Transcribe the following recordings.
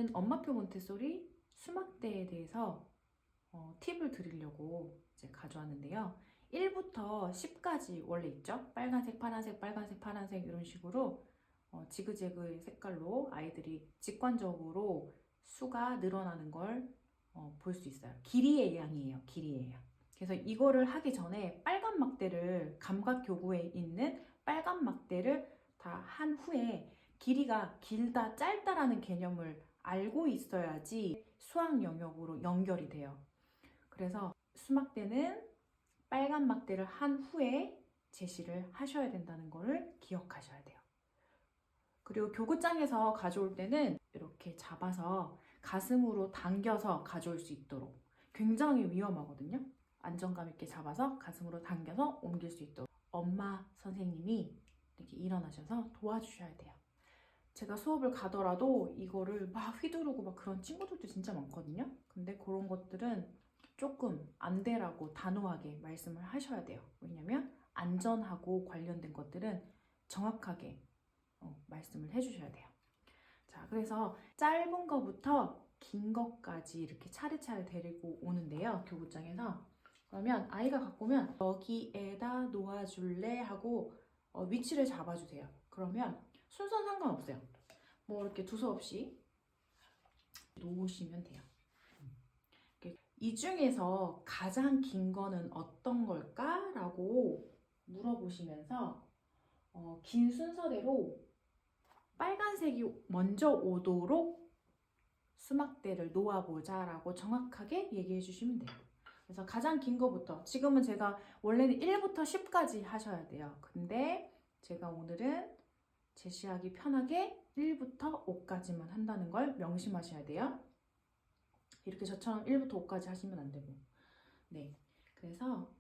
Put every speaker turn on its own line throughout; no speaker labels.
오늘은 엄마표 몬테소리 수막대에 대해서 팁을 드리려고 이제 가져왔는데요. 1부터 10까지 원래 있죠? 빨간색, 파란색, 빨간색, 파란색 이런 식으로 지그재그 색깔로 아이들이 직관적으로 수가 늘어나는 걸 볼 수 있어요. 길이의 양이에요. 길이의 양. 그래서 이거를 하기 전에 빨간 막대를 감각교구에 있는 빨간 막대를 다 한 후에 길이가 길다 짧다라는 개념을 알고 있어야지 수학 영역으로 연결이 돼요. 그래서 수막대는 빨간 막대를 한 후에 제시를 하셔야 된다는 것을 기억하셔야 돼요. 그리고 교구장에서 가져올 때는 이렇게 잡아서 가슴으로 당겨서 가져올 수 있도록, 굉장히 위험하거든요. 안정감 있게 잡아서 가슴으로 당겨서 옮길 수 있도록 엄마 선생님이 이렇게 일어나셔서 도와주셔야 돼요. 제가 수업을 가더라도 이거를 막 휘두르고 막 그런 친구들도 진짜 많거든요. 근데 그런 것들은 조금 안 되라고 단호하게 말씀을 하셔야 돼요. 왜냐면 안전하고 관련된 것들은 정확하게 말씀을 해주셔야 돼요. 자, 그래서 짧은 거부터 긴 것까지 이렇게 차례차례 데리고 오는데요. 교구장에서. 그러면 아이가 갖고 오면 여기에다 놓아줄래? 하고 위치를 잡아주세요. 그러면 순서는 상관없어요. 뭐 이렇게 두서없이 놓으시면 돼요. 이 중에서 가장 긴 거는 어떤 걸까? 라고 물어보시면서 긴 순서대로 빨간색이 먼저 오도록 수막대를 놓아보자 라고 정확하게 얘기해 주시면 돼요. 그래서 가장 긴 거부터, 지금은 제가 원래는 1부터 10까지 하셔야 돼요. 근데 제가 오늘은 제시하기 편하게 1부터 5까지만 한다는 걸 명심하셔야 돼요. 이렇게 저처럼 1부터 5까지 하시면 안 되고. 네. 그래서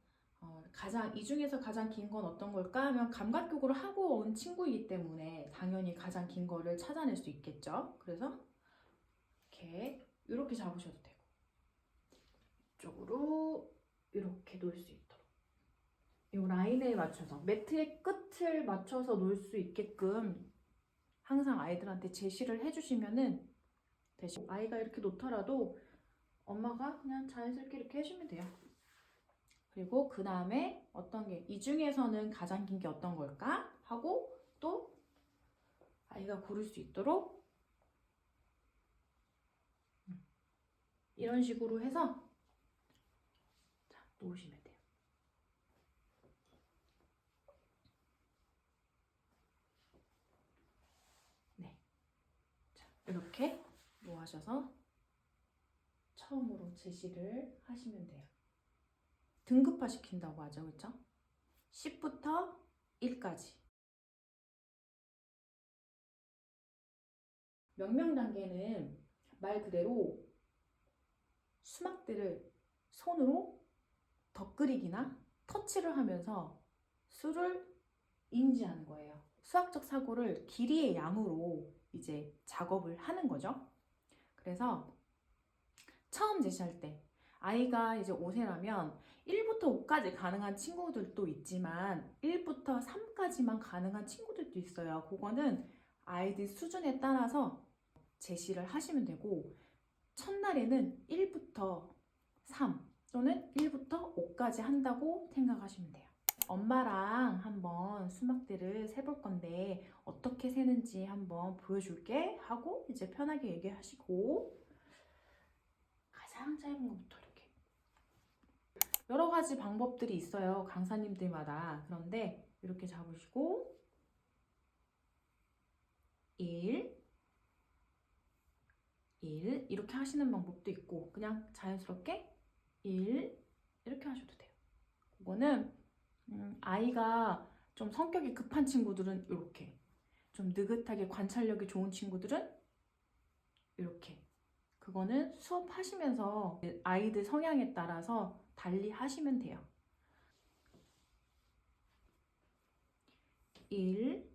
이 중에서 가장 긴 건 어떤 걸까 하면 감각교구를 하고 온 친구이기 때문에 당연히 가장 긴 거를 찾아낼 수 있겠죠. 그래서 이렇게 잡으셔도 되고, 이쪽으로 이렇게 놓을 수 있도록, 이 라인에 맞춰서 매트의 끝을 맞춰서 놓을 수 있게끔 항상 아이들한테 제시를 해주시면은 대신 아이가 이렇게 놓더라도 엄마가 그냥 자연스럽게 이렇게 해주면 돼요. 그리고 그 다음에 어떤 게, 이 중에서는 가장 긴 게 어떤 걸까? 하고 또 아이가 고를 수 있도록 이런 식으로 해서 놓으시면 돼요. 네. 자, 이렇게 놓으셔서 처음으로 제시를 하시면 돼요. 등급화 시킨다고 하죠. 그렇죠? 10부터 1까지. 명명 단계는 말 그대로 수막대를 손으로 덧그리기나 터치를 하면서 수를 인지하는 거예요. 수학적 사고를 길이의 양으로 이제 작업을 하는 거죠. 그래서 처음 제시할 때 아이가 이제 5세라면 1부터 5까지 가능한 친구들도 있지만 1부터 3까지만 가능한 친구들도 있어요. 그거는 아이들 수준에 따라서 제시를 하시면 되고, 첫날에는 1부터 3 또는 1부터 5까지 한다고 생각하시면 돼요. 엄마랑 한번 수막대를 세볼 건데 어떻게 세는지 한번 보여줄게 하고 이제 편하게 얘기하시고, 가장 짧은 것부터 이렇게. 여러 가지 방법들이 있어요. 강사님들마다. 그런데 이렇게 잡으시고 1, 이렇게 하시는 방법도 있고, 그냥 자연스럽게 1 이렇게 하셔도 돼요. 그거는 아이가 좀 성격이 급한 친구들은 이렇게, 좀 느긋하게 관찰력이 좋은 친구들은 이렇게. 그거는 수업하시면서 아이들 성향에 따라서 달리 하시면 돼요. 1,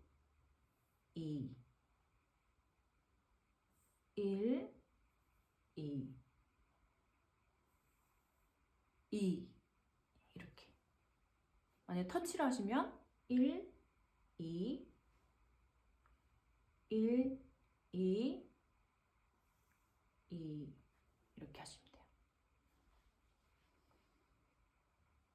2, 1, 2, 2 이렇게. 만약에 터치를 하시면 1, 2, 1, 2, 이렇게 하시면 돼요.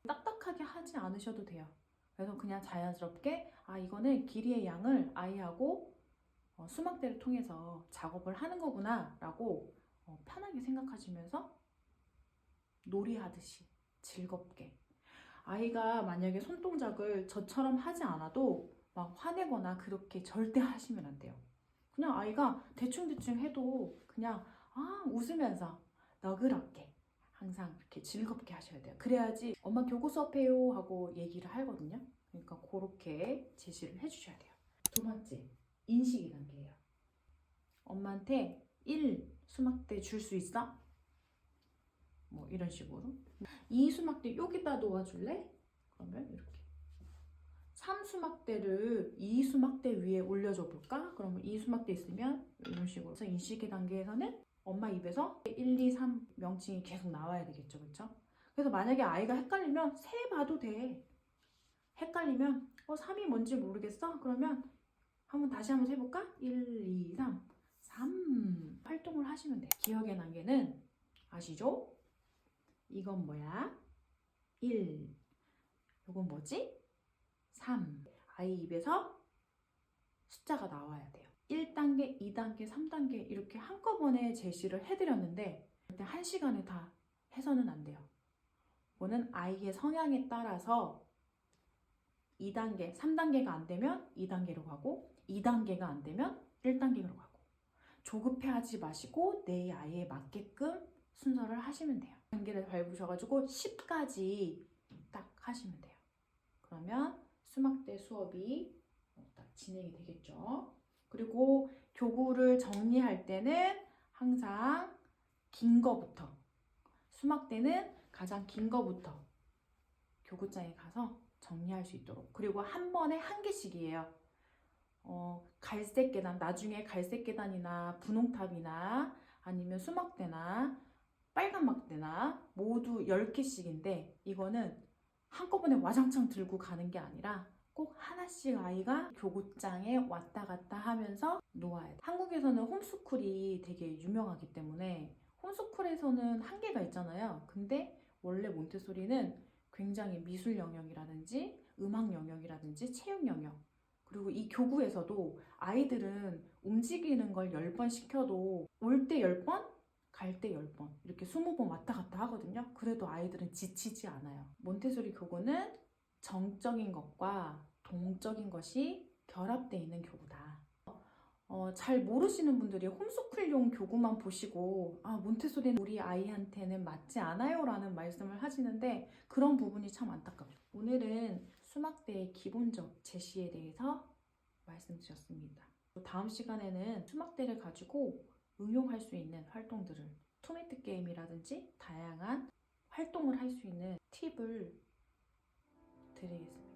딱딱하게 하지 않으셔도 돼요. 그래서 그냥 자연스럽게 이거는 길이의 양을 아이하고 수막대를 통해서 작업을 하는 거구나 라고 편하게 생각하시면서 놀이하듯이 즐겁게, 아이가 만약에 손동작을 저처럼 하지 않아도 막 화내거나 그렇게 절대 하시면 안 돼요. 그냥 아이가 대충대충 해도 그냥 웃으면서 너그럽게 항상 이렇게 즐겁게 하셔야 돼요. 그래야지 엄마 교구 수업해요 하고 얘기를 하거든요. 그러니까 그렇게 제시를 해주셔야 돼요. 두 번째, 인식이 단계예요. 엄마한테 1 수막대 줄 수 있어? 뭐 이런 식으로. 2 수막대 여기다 놓아줄래? 그러면 이렇게. 3 수막대를 2 수막대 위에 올려줘 볼까? 그러면 2 수막대 있으면 이런 식으로. 그래서 인식의 단계에서는 엄마 입에서 1, 2, 3 명칭이 계속 나와야 되겠죠, 그렇죠? 그래서 만약에 아이가 헷갈리면 세 봐도 돼. 헷갈리면 3이 뭔지 모르겠어? 그러면 다시 한번 해볼까? 1, 2, 3 활동을 하시면 돼요. 기억의 단계는 아시죠? 이건 뭐야? 1. 이건 뭐지? 3. 아이 입에서 숫자가 나와야 돼요. 1단계, 2단계, 3단계 이렇게 한꺼번에 제시를 해드렸는데 1시간에 다 해서는 안 돼요. 이거는 아이의 성향에 따라서 2단계, 3단계가 안 되면 2단계로 가고 2단계가 안 되면 1단계로 가고 조급해하지 마시고 내 아이에 맞게끔 순서를 하시면 돼요. 단계를 밟으셔가지고 10까지 딱 하시면 돼요. 그러면 수막대 수업이 딱 진행이 되겠죠. 그리고 교구를 정리할 때는 항상 긴 거부터, 수막대는 가장 긴 거부터 교구장에 가서 정리할 수 있도록. 그리고 한 번에 한 개씩이에요. 갈색 계단, 나중에 갈색 계단이나 분홍탑이나 아니면 수막대나 빨간 막대나 모두 10개씩인데 이거는 한꺼번에 와장창 들고 가는 게 아니라 꼭 하나씩 아이가 교구장에 왔다 갔다 하면서 놓아야 돼. 한국에서는 홈스쿨이 되게 유명하기 때문에 홈스쿨에서는 한계가 있잖아요. 근데 원래 몬테소리는 굉장히 미술 영역이라든지 음악 영역이라든지 체육 영역, 그리고 이 교구에서도 아이들은 움직이는 걸 10번 시켜도 올 때 10번, 갈 때 10번 이렇게 20번 왔다 갔다 하거든요. 그래도 아이들은 지치지 않아요. 몬테소리 교구는 정적인 것과 동적인 것이 결합되어 있는 교구다. 잘 모르시는 분들이 홈스쿨용 교구만 보시고 몬테소리는 우리 아이한테는 맞지 않아요 라는 말씀을 하시는데 그런 부분이 참 안타깝죠. 오늘은 수막대의 기본적 제시에 대해서 말씀드렸습니다. 다음 시간에는 수막대를 가지고 응용할 수 있는 활동들을, 투미트 게임이라든지 다양한 활동을 할 수 있는 팁을 드리겠습니다.